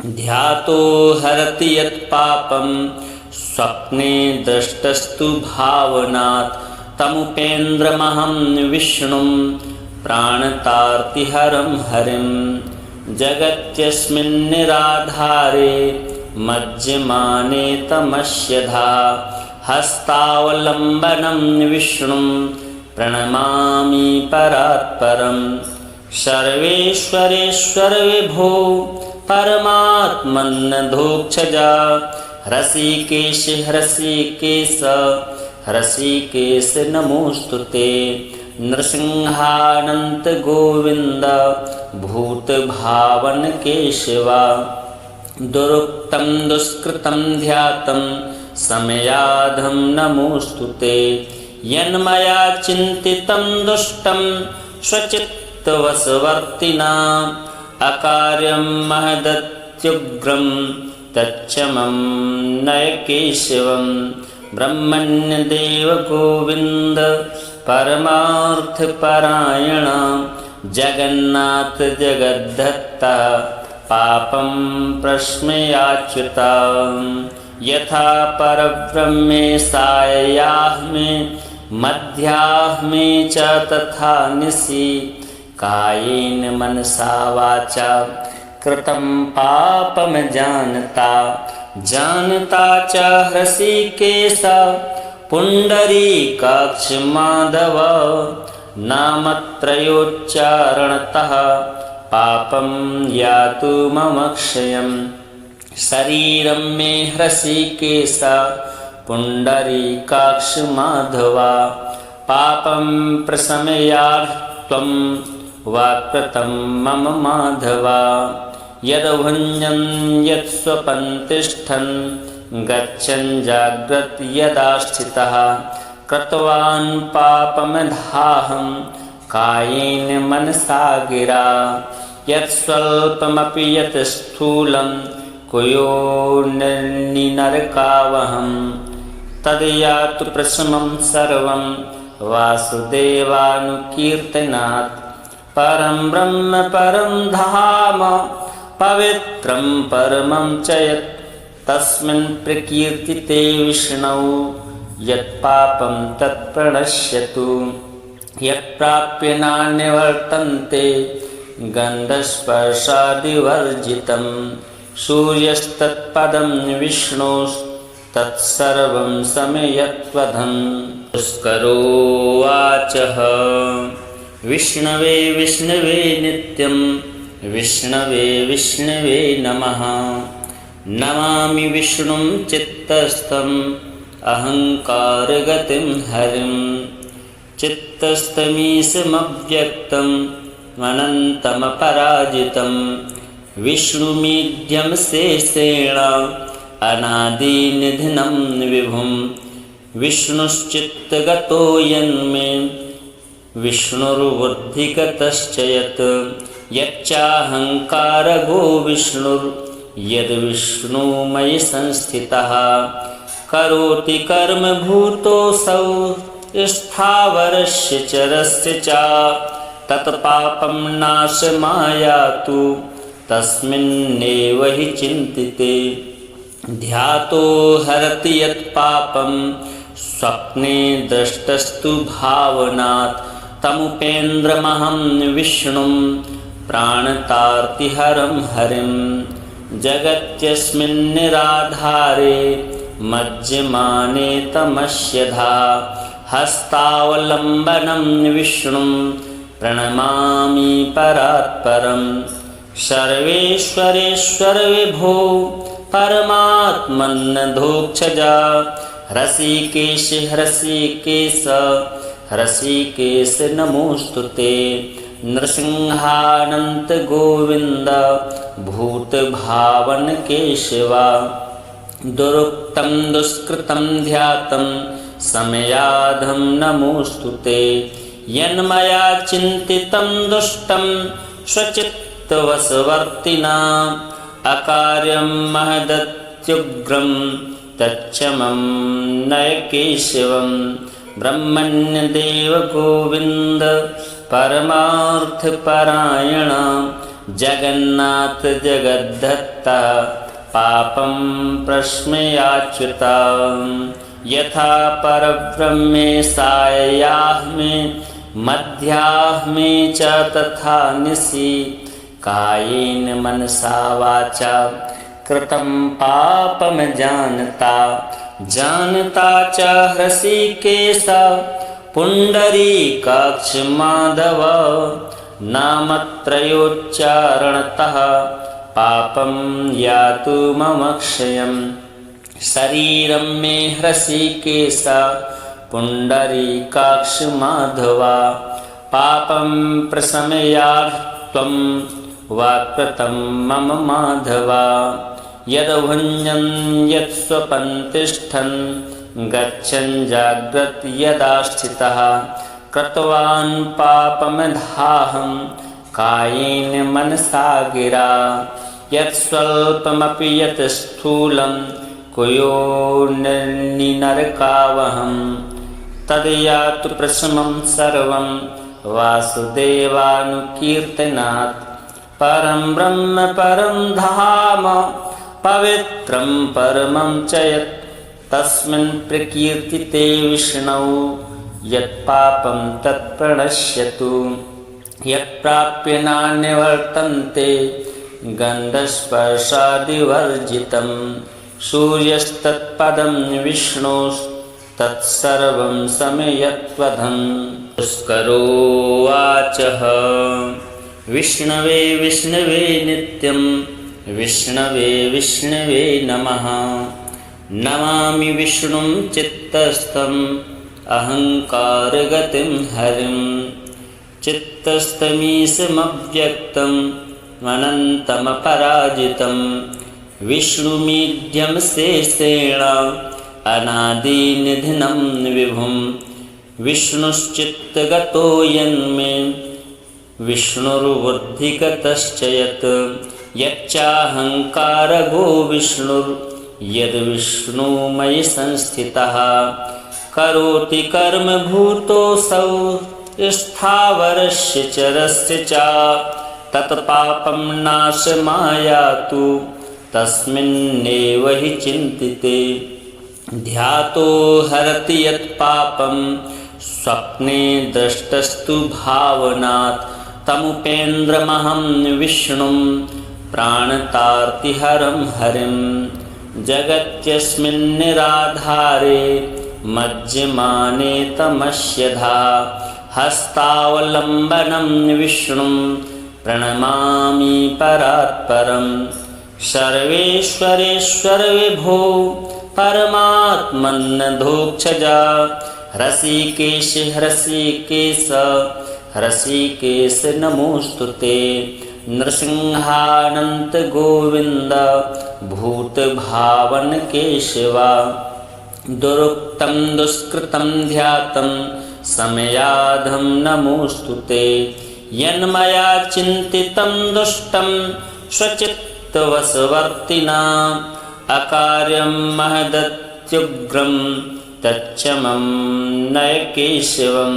ध्यातो हरति यत्पापं स्वप्ने दृष्टस्तु भावनात् तमुपेन्द्रमहं विष्णुं प्राणतार्तिहरं हरिं। जगत्यस्मिन् निराधारे मज्जमाने तमस्यधा हस्तावलम्बनं विष्णुं प्रणमामि परात्परं। सर्वेश्वरेश्वर विभो परमात्मन्नधोक्षजा हृषीकेश हृषीकेश हृषीकेश नमोस्तुते। नृसिंहानन्त गोविन्द भूतभावन केशवा। दुरुक्तं दुष्कृतं ध्यातं समयाधं नमोस्तुते। यन्मया चिन्तितं दुष्टं स्वचित्तवशवर्तिना अकार्यं महदत्युग्रं तच्चमं नय केशवं। ब्रह्मण्यदेव गोविन्द परमार्थपरायण जगन्नाथ जगद्धत्ता पापं प्रश्मयाच्युता। यथा परब्रह्मे सायाह्मे मध्याह्मे च तथा निशि कायेन मनसा वाचा कृतं पापं जानता जानता च हृषीकेश पुण्डरीकाक्ष माधव। नामत्रयोच्चारणतः पापं यातु मम क्षयम्। शरीरं मे हृषीकेश पुण्डरीकाक्ष माधवा। पापं प्रशमयात्वं वाक्कृतं मम माधवा। यद्भुञ्जन् यत्स्वपन् तिष्ठन् गच्छन् जाग्रत् यदा स्थितः कृतवान् पापमधाहं कायेन मनसा गिरा। यत्स्वल्पमपि यत् स्थूलं कुयोनिनरकावहं तद्यातु प्रशमं सर्वं वासुदेवानुकीर्तनात्। परं ब्रह्म परं धाम पवित्रं परमं च यत् तस्मिन् प्रकीर्तिते विष्णौ यत्पापं तत्प्रणश्यतु। यत्प्राप्य नान्यवर्तन्ते गन्धस्पर्शादिवर्जितं सूर्यस्तत्पदं विष्णोस्तत्सर्वं समयत्वधम्। पुष्करोवाचः विष्णवे विष्णवे नित्यं विष्णवे विष्णवे नमः। नमामि विष्णुं चित्तस्थम् अहङ्कारगतिं हरिं। चित्तस्थमीशमव्यक्तम् अनन्तमपराजितं विष्णुमीड्यं शेषेण अनादिनिधनं विभुं। विष्णुश्चित्तगतो यन्मे विष्णुर्बुद्धिगतश्च यत् यच्चाहङ्कारगो विष्णुर्यद्विष्णुमयि संस्थितः। करोति कर्म भूतोऽसौ स्थावरस्य चरस्य च तत्पापं नाशमायातु तस्मिन्नेव हि चिन्तिते। ध्यातो हरति यत्पापं स्वप्ने दृष्टस्तु भावनात् तमुपेन्द्रमहं विष्णुं प्राणतार्तिहरं हरिं जगत्यस्मिन् निराधारे मज्जमाने तमस्यधा हस्तावलम्बनं विष्णुं प्रणमामि परात्परं सर्वेश्वरेश्वर विभो परमात्मन्नधोक्षजा ऋषिकेश ऋषिकेश ऋषिकेश नमोस्तुते नृसिंहानंत गोविंद भूतभावन केशवा दुरुक्तं दुष्कृतं ध्यातं समयाधं नमोस्तुते यन्मया चिन्तितं दुष्टं स्वचित्तवशवर्तिना अकार्यं महदत्युग्रं तच्चमं नयकेशवं ब्रह्मण्यदेव गोविन्द परमार्थपरायण जगन्नाथ जगद्धत्ता पापं प्रश्मयाच्युता यथा परब्रह्मे सायाह्मे मध्याह्मे च तथा निशि कायेन मनसा वाचा कृतं पापं जानता च ऋषिकेश पुण्डरीकाक्ष माधव नामत्रयोच्चारणतः पापं यातु मम क्षयं शरीरं मे ऋषिकेश पुण्डरीकाक्ष माधवा पापं प्रशमयात् त्वं वाक्कृतं मम माधवा यद्भुञ्जन् यत्स्वपन् तिष्ठन् गच्छन् जाग्रत् यदा स्थितः कृतवान् पापमधाहं कायेन मनसा गिरा यत्स्वल्पमपि यत् स्थूलं कुयोनिनरकावहं तद्यातु प्रशमं सर्वं वासुदेवानुकीर्तनात् परं ब्रह्म परं धाम पवित्रं परमं च यत् तस्मिन् प्रकीर्तिते विष्णौ यत्पापं तत्प्रणश्यतु यत्प्राप्य नान्यवर्तन्ते गन्धस्पर्शादिवर्जितं सूर्यस्तत्पदं विष्णोस्तत्सर्वं समयत्वधं पुष्करोवाचः विष्णवे विष्णवे नित्यं विष्णवे विष्णवे नमः नमामि विष्णुं चित्तस्थम् अहंकारगतिं हरिं चित्तस्थमीशमव्यक्तम् अनन्तमपराजितं विष्णुमीड्यं शेषेण अनादिनिधिनं विभुं विष्णुश्चित्तगतो यन्मे विष्णुर्बुद्धिगतश्च यत् यच्चाहंकारगो विष्णुर्यद्विष्णुमयि संस्थितः करोति कर्म भूतोऽसौ स्थावरस्य चरस्य च तत्पापं नाशमायातु तस्मिन्नेव हि चिन्तिते ध्यातो हरति यत्पापं स्वप्ने दृष्टस्तु भावनात् तमुपेन्द्रमहं विष्णुं प्राणतार्तिहरं हरिं जगत्यस्मिन् निराधारे मज्जमाने तमस्यधा हस्तावलम्बनं विष्णुं प्रणमामि परात्परं सर्वेश्वरेश्वर विभो परमात्मन्नधोक्षजा ऋषिकेश ऋषिकेश ऋषिकेश नमोस्तुते नृसिंहानंत गोविंद भूतभावन केशवा दुरुक्तं दुष्कृतं ध्यातं समयाधं नमोस्तुते यन्मया चिन्तितं दुष्टं स्वचित्तवशवर्तिना अकार्यं महदत्युग्रं तच्चमं नयकेशवं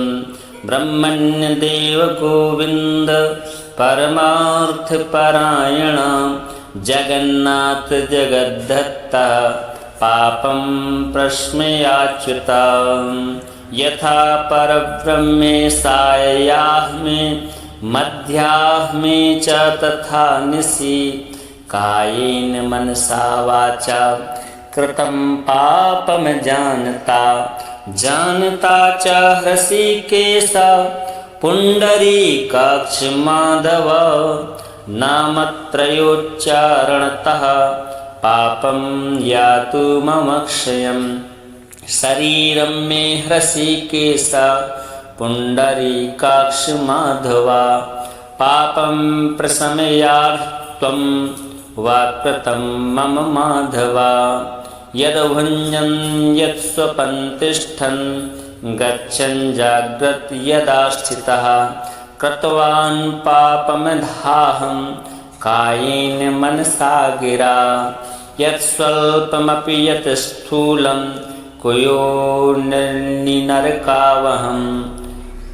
ब्रह्मण्यदेव गोविन्द परमार्थपरायण जगन्नाथ जगद्धत्ता पापं प्रश्मयाच्युत यथा परब्रह्मे सायाह्मे मध्याह्मे च तथा निशि कायेन मनसा वाचा कृतं पापं जानता च हृषीकेश पुण्डरीकाक्ष माधव नामत्रयोच्चारणतः पापं यातुमक्षयम् शरीरं मे हृषीकेश पुण्डरीकाक्ष माधव पापं प्रशमयात्वं वाक्कृतं मम माधव यद्भुञ्जन् यत्स्वपन् तिष्ठन् गच्छन् जाग्रत् यदा स्थितः कृतवान् पापमधाहं कायेन मनसा गिरा यत्स्वल्पमपि यत् स्थूलं कुयोनिनरकावहं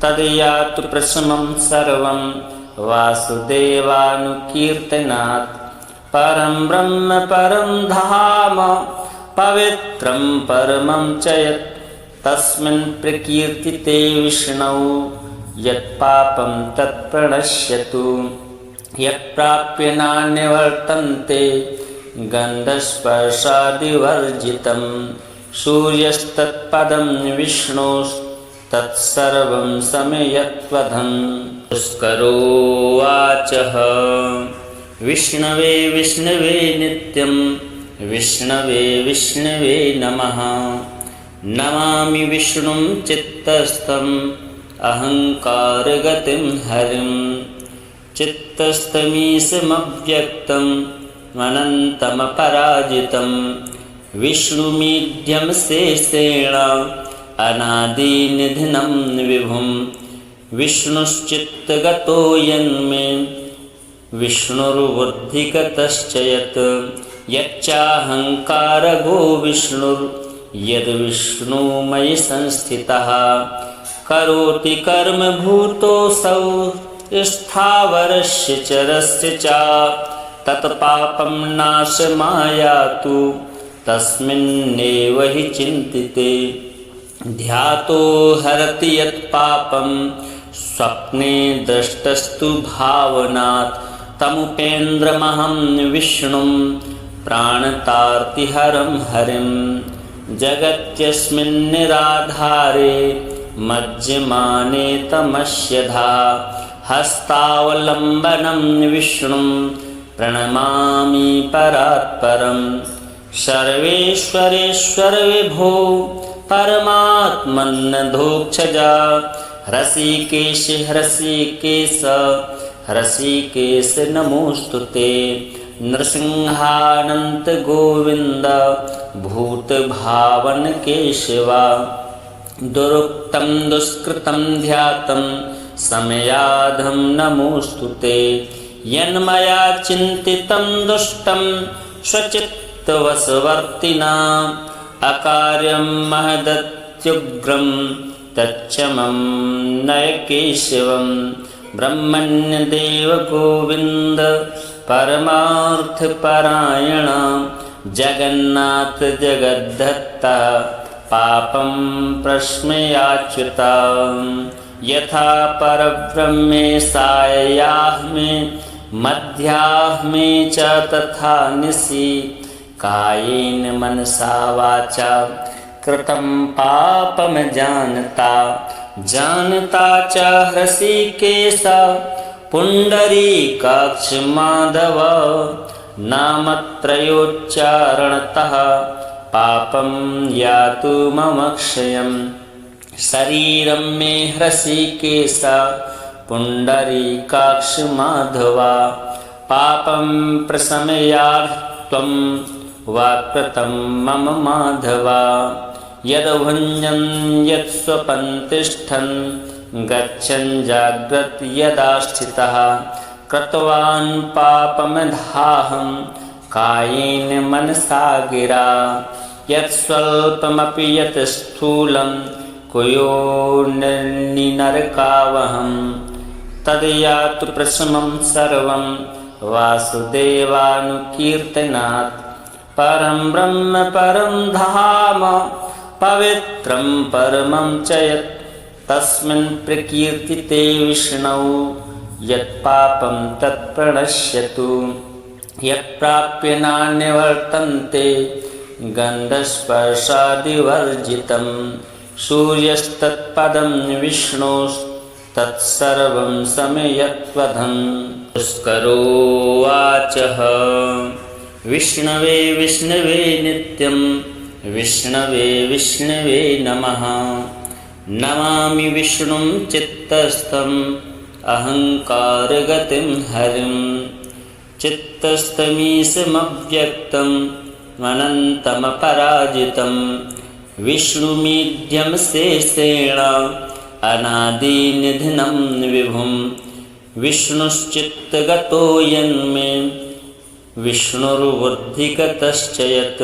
तद्यातु प्रशमं सर्वं वासुदेवानुकीर्तनात् परं ब्रह्म परं धाम पवित्रं परमं च यत् तस्मिन् प्रकीर्तिते विष्णौ यत्पापं तत्प्रणश्यतु यत्प्राप्य नान्यवर्तन्ते गन्धस्पर्शादिवर्जितं सूर्यस्तत्पदं विष्णोस्तत्सर्वं समयत्वधं पुष्करोवाचः विष्णवे विष्णवे नित्यं विष्णवे विष्णवे नमः नमामि विष्णुं चित्तस्थम् अहंकारगतिं हरिं चित्तस्थमीशमव्यक्तम् अनन्तमपराजितं विष्णुमीड्यं शेषेण अनादिनिधनं विभुं विष्णुश्चित्तगतो यन्मे विष्णुर्बुद्धिगतश्च यत् यच्चाहंकारगो विष्णुर्यद्विष्णुमयि संस्थितः करोति कर्म भूतोऽसौ स्थावरस्य चरस्य च तत्पापं नाशमायातु तस्मिन्नेव हि चिन्तिते ध्यातो हरति यत्पापं स्वप्ने दृष्टस्तु भावनात् तमुपेन्द्रमहं विष्णुं प्राणतार्तिहरं हरिं जगत्यस्मिन् निराधारे मज्जमाने तमस्यधा हस्तावलम्बनं विष्णुं प्रणमामि परात्परं सर्वेश्वरेश्वर विभो परमात्मन्नधोक्षजा हृषीकेश हृषीकेश हृषीकेश नमोस्तुते नृसिंहानन्त गोविन्द भूतभावन केशवा दुरुक्तं दुष्कृतं ध्यातं समयाधं नमोस्तुते यन्मया चिन्तितं दुष्टं स्वचित्तवशवर्तिना अकार्यं महदत्युग्रं तच्चमं नय केशवं ब्रह्मण्यदेव गोविन्द परमार्थपरायण जगन्नाथ जगद्धत्ता पापं प्रश्मयाच्युत यथा परब्रह्मे सायाह्मे मध्याह्मे च तथा निशि कायेन मनसा वाचा कृतं पापं जानता च हृषीकेश पुण्डरीकाक्ष माधव नामत्रयोच्चारणतः पापं यातुमक्षयम् शरीरं मे हृषीकेश पुण्डरीकाक्ष माधव पापं प्रशमयात्वं वाक्कृतं मम माधव यद्भुञ्जन् यत्स्वपन् तिष्ठन् गच्छन् जाग्रत् यदा स्थितः कृतवान् पापमधाहं कायेन मनसा गिरा यत्स्वल्पमपि यत् स्थूलं कुयोनिनरकावहं तद्यातु प्रशमं सर्वं वासुदेवानुकीर्तनात् परं ब्रह्म परं धाम पवित्रं परमं च यत् तस्मिन् प्रकीर्तिते विष्णौ यत्पापं तत्प्रणश्यतु यत्प्राप्य नान्यवर्तन्ते गन्धस्पर्शादिवर्जितं सूर्यस्तत्पदं विष्णोस्तत्सर्वं समयत्वधं पुष्करोवाचः विष्णवे विष्णवे नित्यं विष्णवे विष्णवे नमः नमामि विष्णुं चित्तस्थम् अहंकारगतिं हरिं चित्तस्थमीशमव्यक्तं अनन्तमपराजितं विष्णुमीड्यं शेषेण अनादिनिधिनं विभुं विष्णुश्चित्तगतो यन्मे विष्णुर्बुद्धिगतश्च यत्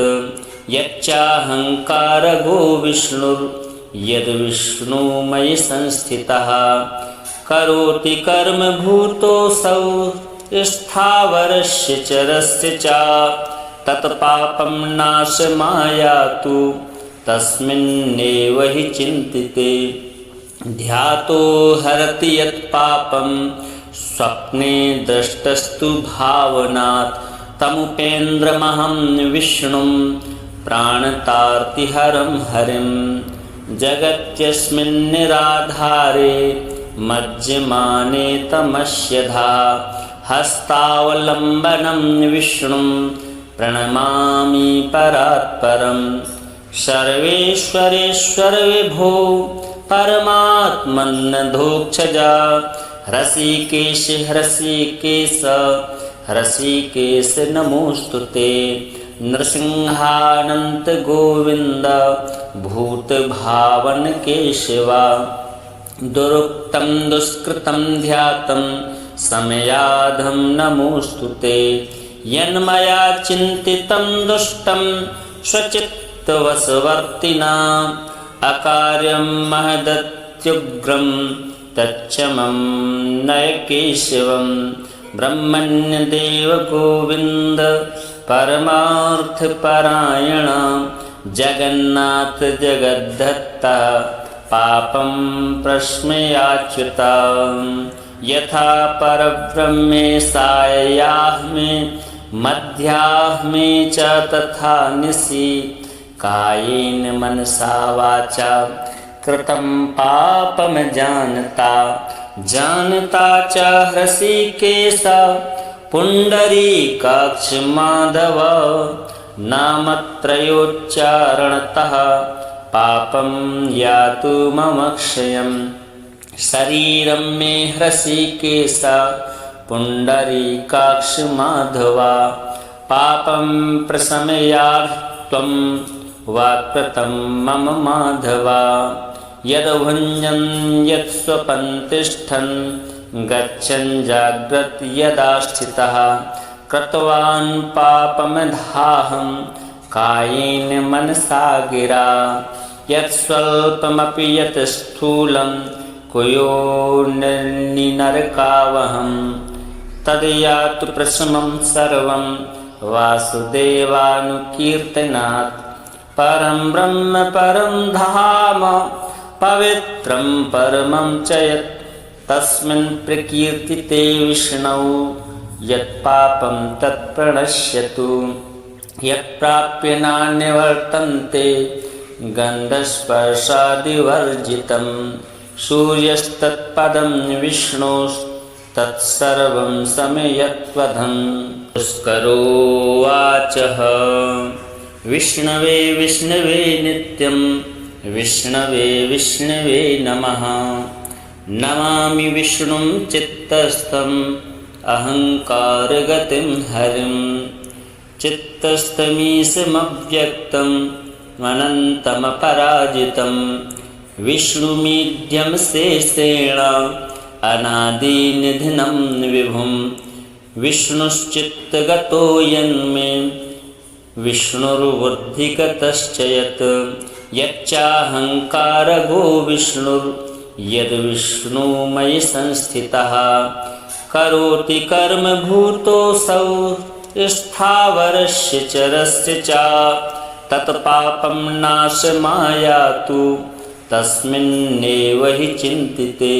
यच्चाहंकारगो विष्णुर्यद्विष्णुमयि संस्थितः करोति कर्म भूतोऽसौ स्थावरस्य चरस्य च तत्पापं नाशमायातु तस्मिन्नेव हि चिन्तिते ध्यातो हरति यत्पापं स्वप्ने दृष्टस्तु भावनात् तमुपेन्द्रमहं विष्णुं प्राणतार्तिहरं हरिं जगत्यस्मिन् निराधारे मज्जमाने तमस्यधा हस्तावलम्बनं विष्णुं प्रणमामि परात्परं सर्वेश्वरेश्वर विभो परमात्मन्नधोक्षजा हृषीकेश हृषीकेश हृषीकेश नमोस्तुते नृसिंहानन्त गोविन्द भूतभावन केशवा दुरुक्तं दुष्कृतं ध्यातं समयाधं नमोस्तुते यन्मया चिन्तितं दुष्टं स्वचित्तवशवर्तिना अकार्यं महदत्युग्रं तच्चमं नय केशवं ब्रह्मण्यदेव गोविन्द परमार्थपरायण जगन्नाथ जगद्धत्ता पापं प्रश्मयाच्युता यथा परब्रह्मे सायाह्मे मध्याह्मे च तथा निशि कायेन मनसा वाचा कृतं पापं जानता च हृषीकेश पुण्डरीकाक्ष माधव नामत्रयोच्चारणतः पापं यातु मम क्षयं शरीरं मे हृषीकेश पुण्डरीकाक्ष माधवा पापं प्रशमयात् त्वं वाक्कृतं मम माधवा यद्भुञ्जन् यत्स्वपन् तिष्ठन् गच्छन् जाग्रत् यदा स्थितः कृतवान् पापमधाहं कायेन मनसा गिरा यत्स्वल्पमपि यत् स्थूलं कुयोनिनरकावहं तद्यातु प्रशमं सर्वं वासुदेवानुकीर्तनात् परं ब्रह्म परं धाम पवित्रं परमं च यत् तस्मिन् प्रकीर्तिते विष्णौ यत्पापं तत्प्रणश्यतु यत्प्राप्य नान्यवर्तन्ते गन्धस्पर्शादिवर्जितं सूर्यस्तत्पदं विष्णोस्तत्सर्वं समयत्वधं पुष्करोवाचः विष्णवे विष्णवे नित्यं विष्णवे विष्णवे नमः नमामि विष्णुं चित्तस्थम् अहंकारगतिं हरिं चित्तस्थमीशमव्यक्तं अनन्तमपराजितं विष्णुमीड्यं शेषेण अनादिनिधिनं विभुं विष्णुश्चित्तगतो यन्मे विष्णुर्बुद्धिगतश्च यत् यच्चाहंकारगो विष्णुर्यद्विष्णुमयि संस्थितः करोति कर्म भूतोऽसौ स्थावरस्य चरस्य च तत्पापं नाशमायातु तस्मिन्नेव हि चिन्तिते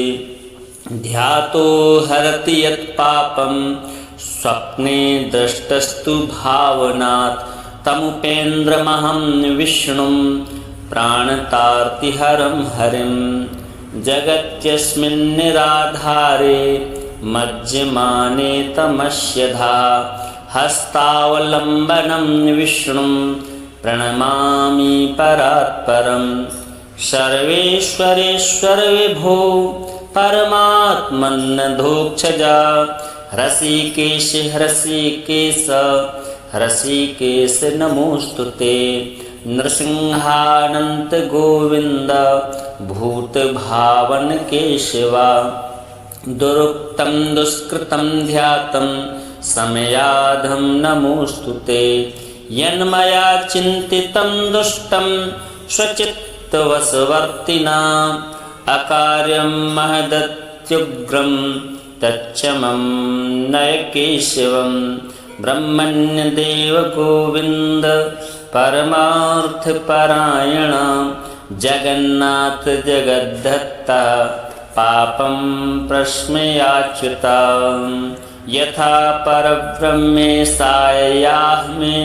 ध्यातो हरति यत्पापं स्वप्ने दृष्टस्तु भावनात् तमुपेन्द्रमहं विष्णुं प्राणतार्तिहरं हरिं जगत्यस्मिन् निराधारे मज्जमाने तमस्यधा हस्तावलम्बनं विष्णुं प्रणमामि परात्परं सर्वेश्वरेश्वर विभो परमात्मन्नधोक्षजा हृषीकेश हृषीकेश हृषीकेश नमोस्तुते नृसिंहानन्त गोविन्द भूतभावन केशवा दुरुक्तं दुष्कृतं ध्यातं समयाधं नमोस्तुते यन्मया चिन्तितं दुष्टं स्वचित्तवशवर्तिना अकार्यं महदत्युग्रं तच्चमं नय केशवं ब्रह्मण्यदेव गोविन्द परमार्थपरायण जगन्नाथ जगद्धत्ता पापं प्रश्मयाच्युता यथा परब्रह्मे सायाह्मे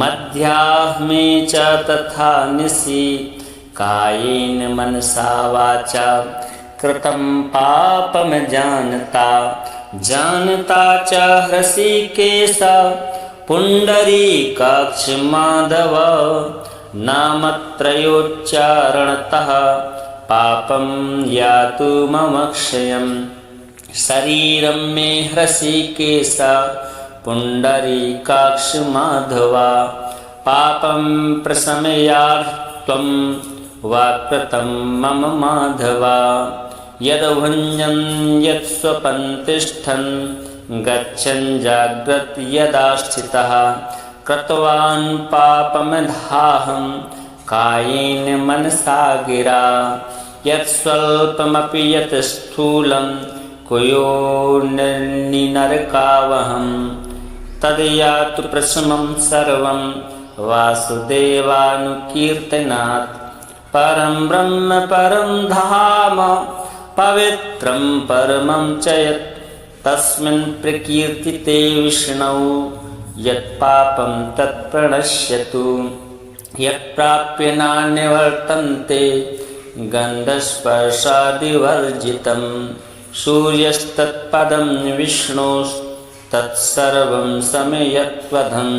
मध्याह्मे च तथा निशि कायेन मनसा वाचा कृतं पापं जानता जानता च हृषीकेश पुण्डरीकाक्ष माधव नामत्रयोच्चारणतः पापं यातु मम क्षयम् शरीरं मे हृषीकेश पुण्डरीकाक्ष माधवा पापं प्रशमयात् त्वं वाक्कृतं मम माधवा यद्भुञ्जन् यत्स्वपन् तिष्ठन् गच्छन् जाग्रत् यदा स्थितः कृतवान् पापमधाहं कायेन मनसा गिरा यत्स्वल्पमपि यत् स्थूलं कुयोनिनरकावहं तद्यातु प्रशमं सर्वं वासुदेवानुकीर्तनात् परं ब्रह्म परं धाम पवित्रं परमं च यत् तस्मिन् प्रकीर्तिते विष्णौ यत्पापं तत्प्रणश्यतु यत्प्राप्य नान्यवर्तन्ते गन्धस्पर्शादिवर्जितं सूर्यस्तत्पदं विष्णोस्तत्सर्वं समयत्वधम्।